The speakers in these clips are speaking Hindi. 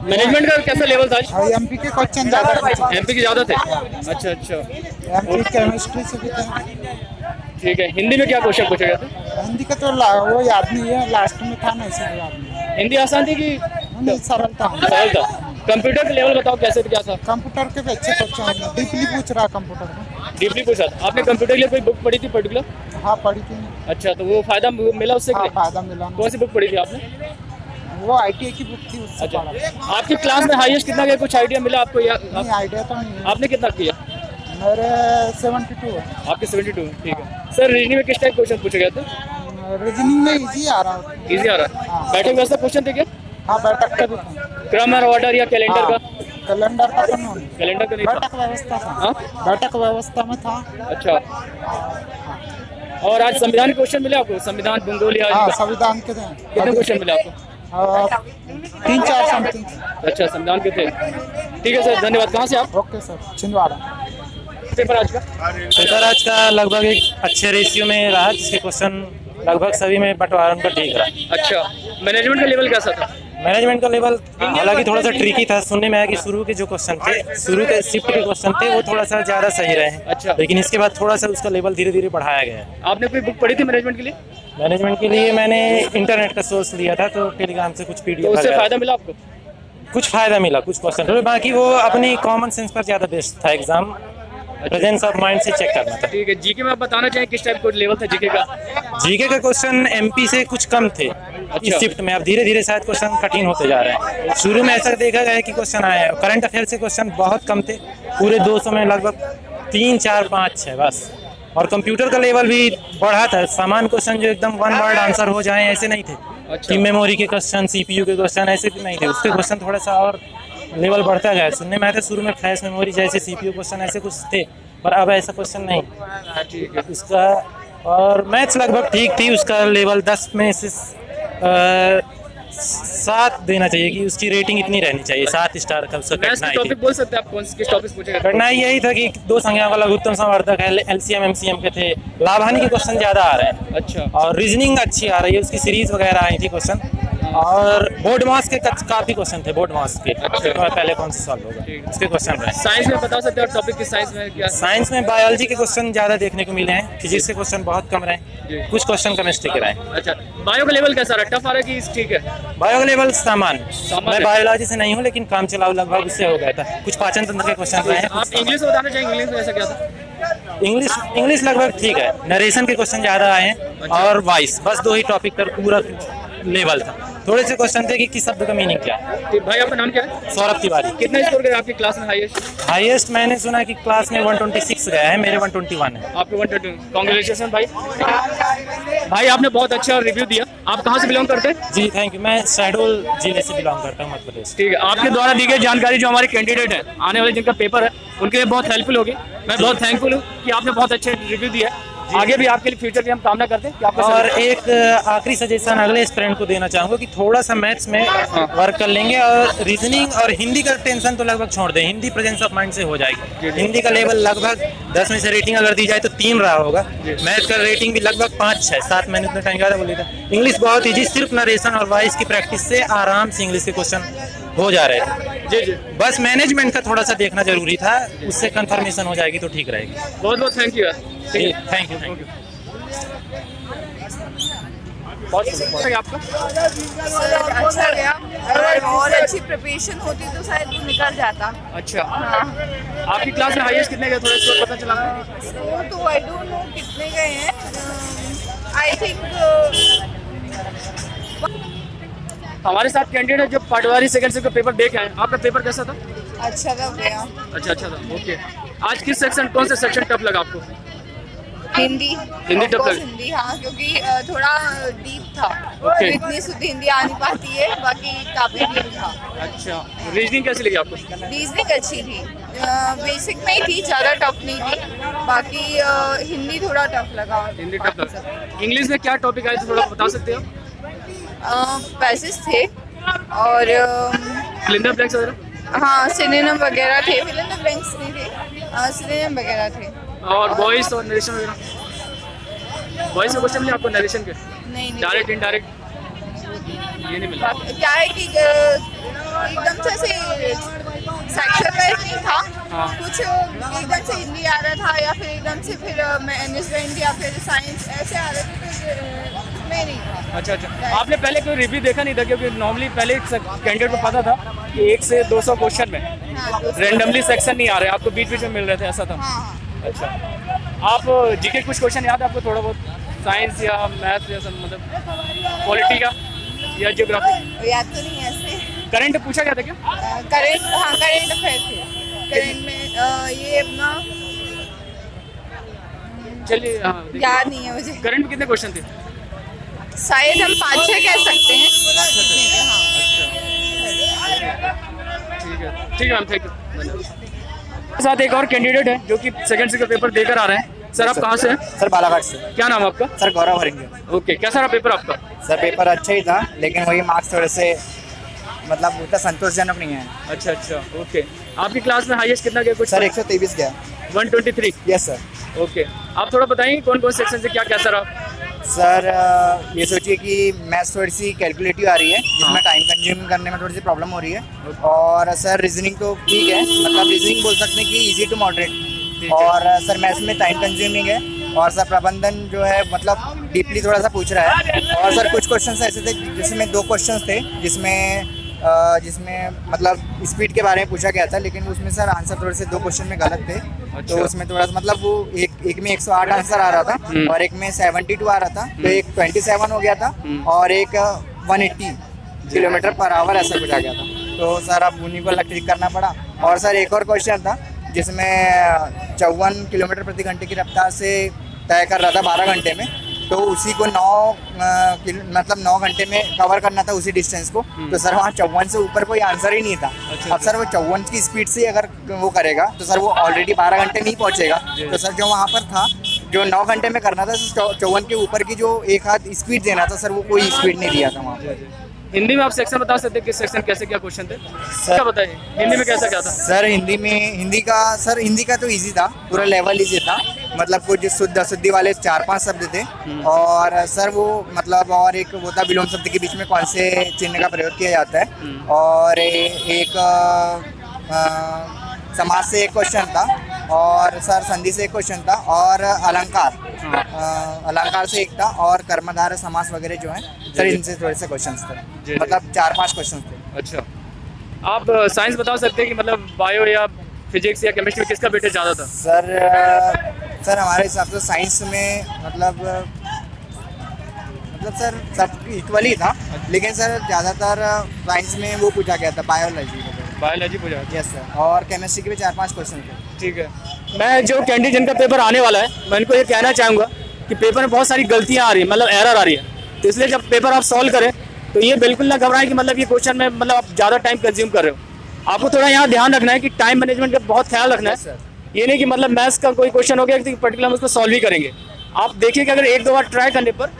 मैनेजमेंट का कैसा लेवल था आज? एमपी के क्वेश्चन ज्यादा एमपी के ज़्यादा थे। अच्छा अच्छा, एमपी केमिस्ट्री से भी थे। ठीक है। हिंदी में क्या क्वेश्चन पूछे गए थे? हिंदी का तो वो याद नहीं है, लास्ट में था ना, इसे याद नहीं है। हिंदी आसान थी कि नहीं, सरल था। सरल था? कंप्यूटर का लेवल बताओ कैसे क्या था? कंप्यूटर के भी अच्छे क्वेश्चन डीपली पूछ रहा कंप्यूटर में। डीपली पूछा था आपने? कंप्यूटर के लिए कोई बुक पढ़ी थी पर्टिकुलर? हाँ, पढ़ी थी। अच्छा, तो वो फायदा मिला उससे? हाँ, फायदा मिला। कौन सी बुक पढ़ी थी आपने? वो आईटीआई की बुक थी, उससे अच्छा, पढ़ा। आपकी क्लास में हाईएस्ट कितना गया, कुछ आइडिया मिला आपको? नहीं, आइडिया तो नहीं है। आपने कितना किया? मेरे 72 है। आपके 72, ठीक है। सर रीजनिंग में किस टाइप क्वेश्चन पूछे गए थे? रीजनिंग में इजी आ रहा है। इजी आ रहा है? बैठक व्यवस्था क्वेश्चन थे क्या? हाँ, बैठक का भी था। क्रम और ऑर्डर या कैलेंडर का? कैलेंडर का तो नहीं, कैलेंडर का नहीं था? बैठक व्यवस्था था। हाँ? बैठक व्यवस्था में था। अच्छा, और आज संविधान के क्वेश्चन मिले आपको? संविधान भूगोल या हाँ, संविधान के थे। कितने क्वेश्चन मिले आपको? 3-4 समथिंग। अच्छा, संविधान के थे। ठीक है सर, धन्यवाद। कहाँ से आप? Okay sir, Chhindwara. पेपर आज का? पेपर आज का लगभग एक अच्छे रेशियो में रहा, जिसके क्वेश्चन लगभग सभी में बंटवारा उनका ठीक रहा। अच्छा, मैनेजमेंट का लेवल कैसा था? मैनेजमेंट का लेवल हालांकि थोड़ा सा ट्रिकी था। सुनने में आया कि शुरू के जो क्वेश्चन थे, शुरू के शिफ्ट के क्वेश्चन थे, वो थोड़ा सा ज़्यादा सही रहे हैं। अच्छा, लेकिन इसके बाद थोड़ा सा उसका लेवल धीरे धीरे बढ़ाया गया है। आपने कोई बुक पढ़ी थी मैनेजमेंट के लिए? मैनेजमेंट के लिए मैंने इंटरनेट का सोर्स लिया था, तो टेलीग्राम से कुछ तो पीडीएफ उससे वगैरह फायदा मिला आपको? कुछ फायदा मिला, कुछ क्वेश्चन। बाकी वो अपनी कॉमन सेंस पर ज़्यादा बेस्ड था एग्जाम। प्रेजेंस ऑफ माइंड से चेक करना था। ठीक है। जीके में आप बताना चाहें किस टाइप का लेवल था जीके का? जीके का क्वेश्चन एमपी से कुछ कम थे इस शिफ्ट में। अब धीरे धीरे शायद क्वेश्चन कठिन होते जा रहे हैं। शुरू में ऐसा देखा गया है कि क्वेश्चन आए हैं, करंट अफेयर से क्वेश्चन बहुत कम थे। पूरे 200 में लगभग 3, 4, 5, 6 बस। और कंप्यूटर का लेवल भी बढ़ा था। सामान्य क्वेश्चन जो एकदम वन वर्ड आंसर हो जाए ऐसे नहीं थे। अच्छा, कि मेमोरी के क्वेश्चन, सीपीयू के क्वेश्चन ऐसे भी नहीं थे। उसके क्वेश्चन थोड़ा सा और लेवल बढ़ता गया। सुनने में आया था शुरू में फ्लैश मेमोरी जैसे सीपीयू क्वेश्चन ऐसे कुछ थे, पर अब ऐसा क्वेश्चन नहीं। ठीक है। उसका और मैथ्स लगभग ठीक थी। उसका लेवल 10 में से 7 देना चाहिए, कि उसकी रेटिंग इतनी रहनी चाहिए, 7 स्टार का उसका मैथ्स कटना के टॉपिक बोल सकते हैं आप? कौन किस टॉपिक पूछेगा? करना यही था कि 2 संख्या का लघुत्तम संवर्धक है, एलसीएम एमसीएम के थे, लाभ हानि के क्वेश्चन ज़्यादा आ रहे हैं। अच्छा, और रीजनिंग अच्छी आ रही है, उसकी सीरीज वगैरह आई थी क्वेश्चन। और बोर्ड मास के काफ़ी क्वेश्चन थे, बोर्ड मास के। अच्छा, पहले कौन सा सॉल्व होगा उसके क्वेश्चन रहे। साइंस में बता सकते हैं टॉपिक की? साइंस में क्या? साइंस में बायोलॉजी के क्वेश्चन ज़्यादा देखने को मिले हैं, फिजिक्स के क्वेश्चन बहुत कम रहे, कुछ क्वेश्चन केमिस्ट्री के रहे। अच्छा, बायो का लेवल कैसा रहा? टफ आ रहा है कि ठीक है? बायो का लेवल सामान्य। सामान्य। मैं बायोलॉजी से नहीं हूँ, लेकिन काम चलाऊ लगभग उससे हो गया था। कुछ पाचन तंत्र के क्वेश्चन रहे हैं। आप इंग्लिश में बताना चाहेंगे? इंग्लिश में ऐसा क्या था? इंग्लिश लगभग ठीक है। नरेशन के क्वेश्चन ज़्यादा आए हैं। और वॉइस, बस 2 ही टॉपिक पर पूरा लेवल था। थोड़े से क्वेश्चन थे कि किस शब्द का मीनिंग क्या है। ठीक, भाई आपका नाम क्या है? सौरभ तिवारी। कितना स्कोर गया आपकी क्लास में हाईएस्ट? हाईएस्ट मैंने सुना कि क्लास में 126 गया है, मेरे 121 है। आपके 122। कांग्रेचुलेशन भाई। भाई आपने बहुत अच्छा रिव्यू दिया। आप कहाँ से बिलोंग करते हैं? जी थैंक यू। मैं शहडोल जिले से बिलोंग करता हूँ, मध्य प्रदेश। ठीक है। आपके द्वारा दी गई जानकारी जो हमारे कैंडिडेट हैं, आने वाले जिनका पेपर है, उनके लिए बहुत हेल्पफुल होगी। मैं बहुत थैंकफुल हूँ कि आपने बहुत अच्छे रिव्यू दिया है। आगे भी आपके लिए फ्यूचर की हम कामना करते हैं कि आपका और एक आखिरी सजेशन अगले स्टूडेंट को देना चाहूँगा कि थोड़ा सा मैथ्स में वर्क कर लेंगे, और रीजनिंग और हिंदी का टेंशन तो लगभग छोड़ दें। हिंदी प्रेजेंस ऑफ माइंड से हो जाएगी। हिंदी का लेवल लगभग 10 में से रेटिंग अगर दी जाए तो 3 रहा होगा। मैथ का रेटिंग भी लगभग 5, 6, 7 मैंने उतना टाइम ज़्यादा बोली था। इंग्लिश बहुत ईजी, सिर्फ नरेशन और वॉइस की प्रैक्टिस से आराम से इंग्लिश के क्वेश्चन हो जा रहे थे। जी। बस मैनेजमेंट का थोड़ा सा देखना जरूरी था, उससे कंफर्मेशन हो जाएगी तो ठीक रहेगी। बहुत बहुत थैंक यू यार। Thank you. बहुत शुक्रिया आपका। अच्छा गया। अगर और अच्छी प्रिपरेशन होती तो शायद वो निकल जाता। अच्छा, आपकी क्लास में हाईएस्ट कितने गए? थोड़ा स्कोर पता चला? स्कोर तो आई डोंट नो कितने गए हैं। आई थिंक हमारे साथ कैंडिडेट है जो पटवारी सेकंड सेमेस्टर का पेपर दे के आए। आपका पेपर कैसा था? अच्छा था भैया। अच्छा था। ओके। आज किस सेक्शन, कौन सा सेक्शन टफ लगा आपको? हिंदी टफ लगा? हिंदी, हाँ, क्योंकि थोड़ा डीप था। Okay. इतनी शुद्ध हिंदी आ नहीं पाती है, बाकी काफी डीप था। अच्छा, रीजनिंग कैसी लगी आपको? रीजनिंग अच्छी थी, बेसिक में ही थी, ज़्यादा टफ नहीं थी। बाकी हिंदी थोड़ा टफ लगा। हिंदी टफ लगा। इंग्लिश में क्या टॉपिक आए थे, थोड़ा बता सकते हो? पैसेज थे और फिलिंदर ब्लैंक्स वगैरह? हाँ, सिनोनिम वगैरह थे। फिलिंदर ब्लैंक्स नहीं थे, सिनोनिम वगैरह थे। और वॉइस और नरेशन वगैरह? वॉइस में क्वेश्चन मिले आपको नरेशन के? नहीं डायरेक्ट इनडायरेक्ट? ये नहीं मिला। क्या है कि एकदम से सेक्शन वाइज नहीं था, हाँ। कुछ एकदम से हिंदी आ रहा था या फिर एकदम से फिर मैनेजमेंट या फिर साइंस ऐसे आ रहे थे, तो उसमें नहीं था। अच्छा। आपने पहले कोई रिव्यू देखा नहीं था, क्योंकि नॉर्मली पहले कैंडिडेट को पता था कि 1 से 200 क्वेश्चन में हाँ, तो रेंडमली सेक्शन नहीं आ रहे, आपको बीच बीच में मिल रहे थे, ऐसा था? हाँ। अच्छा। आप जीके कुछ क्वेश्चन याद है आपको थोड़ा बहुत, साइंस या मैथ्स या सब, मतलब पॉलिटी का या ज्योग्राफी? याद तो नहीं है ऐसे। करंट पूछा गया था क्या? करंट, हाँ करंट अफेयर थे। करंट में ये अपना चलिए, हाँ याद नहीं है मुझे। करंट में कितने क्वेश्चन थे? शायद हम 5-6 कह सकते हैं। ठीक है मैम, थैंक यू, धन्यवाद। साथ एक और कैंडिडेट है जो कि सेकंड से का पेपर देकर आ रहे हैं। सर आप कहाँ से हैं? सर बालाघाट से। क्या नाम है आपका? सर गौरव हरिंगे। ओके, कैसा रहा पेपर आपका? सर पेपर अच्छा ही था, लेकिन वही मार्क्स थोड़े से मतलब उतना संतोषजनक नहीं है। अच्छा, ओके। आपकी क्लास में हाईएस्ट कितना गया कुछ? सर 123 गया। 123। Yes sir. ओके, आप थोड़ा बताएंगे कौन कौन सेक्शन से क्या कैसा रहा? सर ये सोचिए कि मैथ्स थोड़ी सी कैलकुलेटिव आ रही है, जिसमें टाइम कंज्यूम करने में थोड़ी सी प्रॉब्लम हो रही है। और सर रीजनिंग तो ठीक है, मतलब रीजनिंग बोल सकते हैं कि इजी टू मॉडरेट। और सर मैथ्स में टाइम कंज्यूमिंग है। और सर प्रबंधन जो है मतलब डीपली थोड़ा सा पूछ रहा है। और सर कुछ क्वेश्चन ऐसे थे जिसमें 2 क्वेश्चन थे जिसमें मतलब स्पीड के बारे में पूछा गया था, लेकिन उसमें सर आंसर थोड़े से 2 क्वेश्चन में गलत थे। तो उसमें थोड़ा सा मतलब वो एक में 108 आंसर आ रहा था और एक में 72 आ रहा था, तो एक 27 हो गया था और एक 180 किलोमीटर पर आवर ऐसा कुछ आ गया था। तो सर अब उन्हीं को ठीक करना पड़ा। और सर एक और क्वेश्चन था जिसमें 54 किलोमीटर प्रति घंटे की रफ्तार से तय कर रहा था 12 घंटे में, तो उसी को 9 घंटे में कवर करना था उसी डिस्टेंस को। तो सर वहाँ 54 से ऊपर कोई आंसर ही नहीं था। अब सर वो 54 की स्पीड से अगर वो करेगा तो सर वो ऑलरेडी 12 घंटे में ही पहुँचेगा। तो सर जो वहाँ पर था, जो 9 घंटे में करना था, 54 के ऊपर की जो एक हाथ स्पीड देना था, सर वो कोई स्पीड नहीं दिया था वहाँ पर। हिंदी में आप सेक्शन बता सकते हैं, किस सेक्शन कैसे क्या क्वेश्चन थे? क्या बताइए, हिंदी में कैसा क्या था? सर हिंदी का तो इजी था, पूरा लेवल इजी था। मतलब कुछ शुद्ध अशुद्धि वाले 4-5 शब्द थे। और सर वो मतलब और एक वो था विलोम शब्द के बीच में कौन से चिन्ह का प्रयोग किया जाता है। और एक समाज से एक क्वेश्चन था, और सर संधि से एक क्वेश्चन था, और अलंकार से एक था, और कर्मधारय समास वगैरह जो है सर इनसे थोड़े से क्वेश्चन थे, मतलब 4-5 क्वेश्चन थे। अच्छा, आप साइंस बता सकते हैं कि मतलब बायो या फिजिक्स या केमिस्ट्री में किसका वेटेज ज़्यादा था? सर हमारे हिसाब से साइंस में मतलब सर सब इक्वल ही था, लेकिन सर ज़्यादातर साइंस में वो पूछा गया था बायोलॉजी पूछा? Yes sir. और केमिस्ट्री के भी 4-5 क्वेश्चन थे। ठीक है, मैं जो कैंडिडेट जिनका पेपर आने वाला है, मैं इनको ये कहना चाहूँगा कि पेपर में बहुत सारी गलतियाँ आ रही हैं, मतलब एरर आ रही है। तो इसलिए जब पेपर आप सॉल्व करें तो ये बिल्कुल ना घबराएं कि मतलब ये क्वेश्चन में मतलब आप ज़्यादा टाइम कंज्यूम कर रहे हो। आपको थोड़ा यहाँ ध्यान रखना है कि टाइम मैनेजमेंट का बहुत ख्याल रखना है। ये नहीं कि मतलब मैथ्स का कोई क्वेश्चन हो गया कि पर्टिकुलर हम उसको सॉल्व ही करेंगे। आप देखिए कि अगर 1-2 बार ट्राई करने पर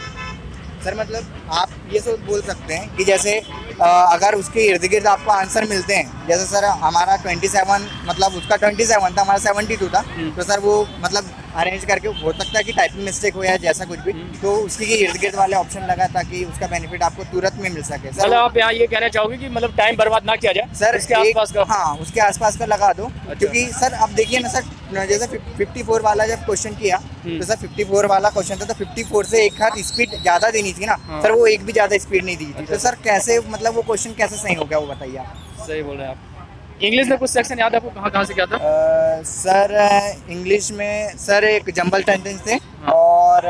सर मतलब आप ये सब बोल सकते हैं कि जैसे अगर उसके इर्द गिर्द आपको आंसर मिलते हैं, जैसे सर हमारा 27 मतलब उसका 27 था, हमारा 72 था, तो सर वो मतलब अरेंज करके हो सकता है कि टाइपिंग मिस्टेक हो या जैसा कुछ भी, तो उसके इर्द गिर्द वाले ऑप्शन लगा ताकि उसका बेनिफिट आपको तुरंत में मिल सके। सर मतलब आप यहाँ ये कहना चाहोगे कि मतलब टाइम बर्बाद ना किया जाए सर इसके आसपास का? हाँ, उसके आसपास का लगा दो। क्योंकि सर अब देखिए ना सर, जैसे 54 वाला जब क्वेश्चन किया तो सर 54 वाला क्वेश्चन था, तो 54 से एक हाथ स्पीड ज़्यादा देनी थी ना सर, वो एक भी ज़्यादा स्पीड नहीं दी थी। तो सर कैसे मतलब वो क्वेश्चन कैसे सही हो गया वो बताइए आप। सही बोल रहे हैं आप। इंग्लिश में कुछ सेक्शन याद है आपको, कहाँ से क्या था? सर इंग्लिश में सर एक जंबल सेंटेंस थे, और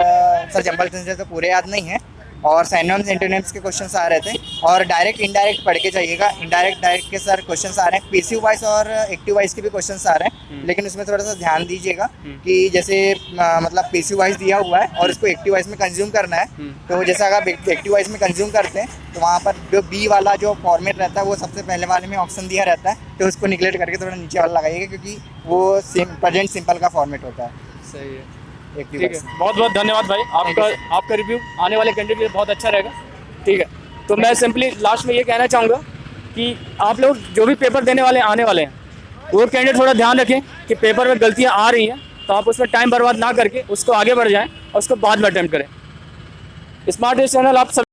सर जंबल सेंटेंस तो पूरे याद नहीं है, और सिनोनिम्स एंटोनिम्स के क्वेश्चंस आ रहे थे, और डायरेक्ट इनडायरेक्ट पढ़ के जाइएगा। इनडायरेक्ट डायरेक्ट के सर क्वेश्चंस आ रहे हैं, पैसिव वॉइस और एक्टिव वॉइस के भी क्वेश्चंस आ रहे हैं, लेकिन उसमें थोड़ा सा ध्यान दीजिएगा कि जैसे मतलब पैसिव वॉइस दिया हुआ है और इसको एक्टिव वॉइस में कंज्यूम करना है। तो जैसे अगर एक्टिव वॉइस में कंज्यूम करते हैं तो वहाँ पर जो बी वाला जो फॉर्मेट रहता है वो सबसे पहले वाले में ऑप्शन दिया रहता है, तो उसको निगलेक्ट करके थोड़ा नीचे वाला लगाइएगा, क्योंकि वो प्रेजेंट सिंपल का फॉर्मेट होता है। सही है, ठीक है, बहुत बहुत धन्यवाद भाई। आपका रिव्यू आने वाले कैंडिडेट के लिए बहुत अच्छा रहेगा। ठीक है, तो मैं सिंपली लास्ट में ये कहना चाहूँगा कि आप लोग जो भी पेपर देने वाले आने वाले हैं, वो कैंडिडेट थोड़ा ध्यान रखें कि पेपर में गलतियाँ आ रही हैं तो आप उसमें टाइम बर्बाद ना करके उसको आगे बढ़ जाएँ और उसको बाद में अटेम्प्ट करें। स्मार्ट न्यूज़ चैनल आप सब